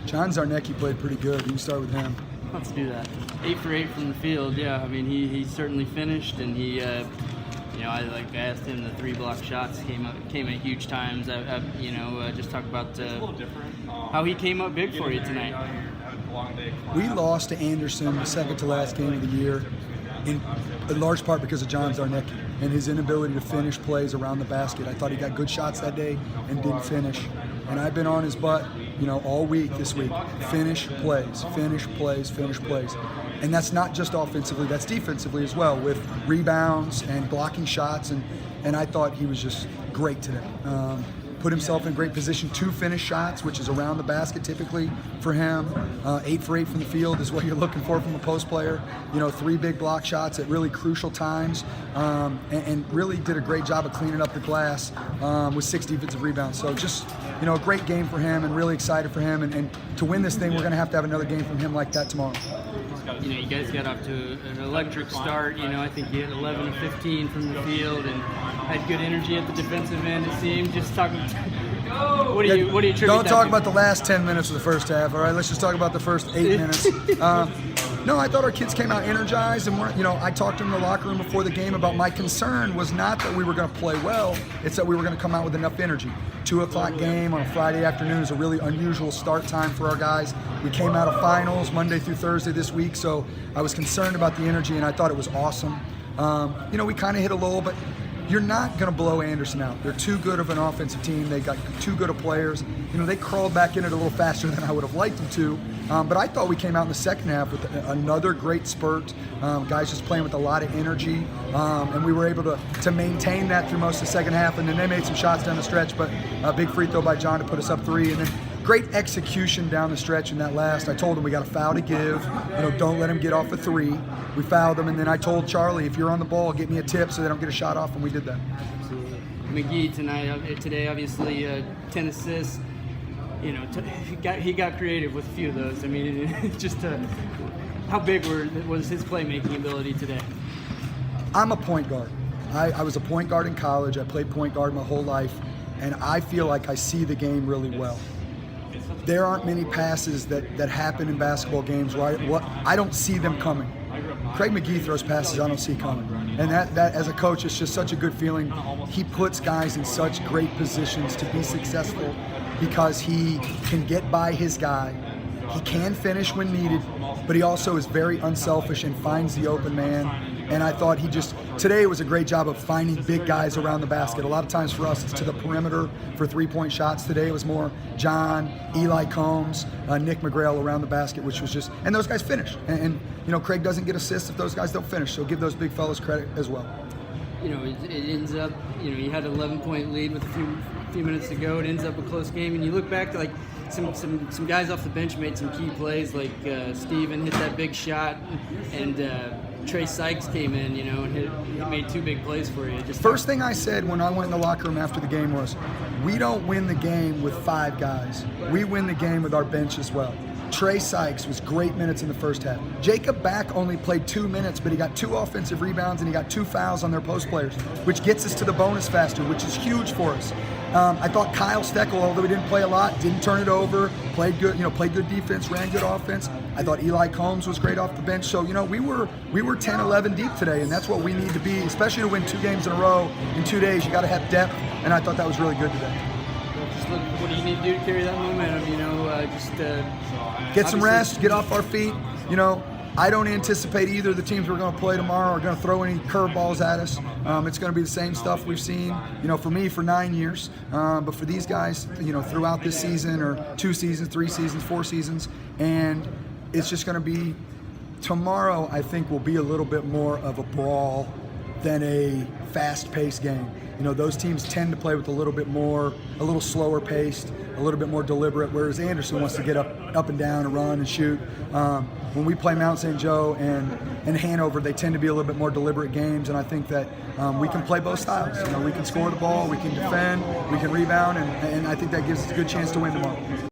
John Zarnecki played pretty good. You can start with him. Let's do that. 8 for 8 from the field. Yeah, I mean he certainly finished, and he, I asked him the 3 block shots came at huge times. Just talk about how he came up big for you tonight. We lost to Anderson the second to last game of the year, in large part because of John Zarnecki and his inability to finish plays around the basket. I thought he got good shots that day and didn't finish. And I've been on his butt, all week this week. Finish plays, finish plays, finish plays. And that's not just offensively, that's defensively as well, with rebounds and blocking shots. And I thought he was just great today. Put himself in great position to finish shots, which is around the basket typically for him. 8 for 8 from the field is what you're looking for from a post player. 3 big block shots at really crucial times, and really did a great job of cleaning up the glass with 6 defensive rebounds. So just, a great game for him, and really excited for him. And to win this thing, we're going to have another game from him like that tomorrow. You guys got off to an electric start. I think you hit 11 of 15 from the field and had good energy at the defensive end, it seemed. Just talking. What do you attribute that to? Don't talk about the last 10 minutes of the first half, all right? Let's just talk about the first 8 minutes. No, I thought our kids came out energized, and I talked to them in the locker room before the game about my concern was not that we were going to play well, it's that we were going to come out with enough energy. 2 o'clock game on a Friday afternoon is a really unusual start time for our guys. We came out of finals Monday through Thursday this week, so I was concerned about the energy, and I thought it was awesome. We kind of hit a lull, but you're not going to blow Anderson out. They're too good of an offensive team. They got too good of players. They crawled back in it a little faster than I would have liked them to. But I thought we came out in the second half with another great spurt. Guys just playing with a lot of energy. And we were able to maintain that through most of the second half. And then they made some shots down the stretch, but a big free throw by John to put us up 3. And then great execution down the stretch in that last. I told him we got a foul to give. Don't let him get off a 3. We fouled him, and then I told Charlie, if you're on the ball, get me a tip so they don't get a shot off, and we did that. Absolutely. McGee today, obviously 10 assists. He got creative with a few of those. I mean, just how big was his playmaking ability today? I'm a point guard. I was a point guard in college. I played point guard my whole life, and I feel like I see the game really well. There aren't many passes that happen in basketball games where I don't see them coming. Craig McGee throws passes I don't see coming. And that as a coach, it's just such a good feeling. He puts guys in such great positions to be successful because he can get by his guy. He can finish when needed, but he also is very unselfish and finds the open man. And I thought today it was a great job of finding big guys around the basket. A lot of times for us, it's to the perimeter for 3-point shots. Today it was more John, Eli Combs, Nick McGrail around the basket, which was just, and those guys finished. And Craig doesn't get assists if those guys don't finish, so give those big fellas credit as well. It ends up, you had an 11-point lead with a few minutes to go. It ends up a close game, and you look back to some guys off the bench made some key plays, like Steven hit that big shot, and Trey Sykes came in, and made 2 big plays for you. First thing I said when I went in the locker room after the game was, we don't win the game with 5 guys. We win the game with our bench as well. Trey Sykes was great minutes in the first half. Jacob Back only played 2 minutes, but he got 2 offensive rebounds and he got 2 fouls on their post players, which gets us to the bonus faster, which is huge for us. I thought Kyle Steckel, although he didn't play a lot, didn't turn it over, played good defense, ran good offense. I thought Eli Combs was great off the bench. So, we were 10-11 deep today, and that's what we need to be, especially to win 2 games in a row in 2 days. You got to have depth, and I thought that was really good today. What do you need to do to carry that momentum? Get some rest, get off our feet. I don't anticipate either of the teams we're going to play tomorrow are going to throw any curveballs at us. It's going to be the same stuff we've seen, for me, for 9 years. But for these guys, throughout this season or 2 seasons, 3 seasons, 4 seasons. And it's just going to be, tomorrow I think will be a little bit more of a brawl than a fast-paced game. Those teams tend to play with a little slower paced, a little bit more deliberate, whereas Anderson wants to get up and down and run and shoot. When we play Mount St. Joe and Hanover, they tend to be a little bit more deliberate games, and I think that we can play both styles. We can score the ball, we can defend, we can rebound, and I think that gives us a good chance to win tomorrow.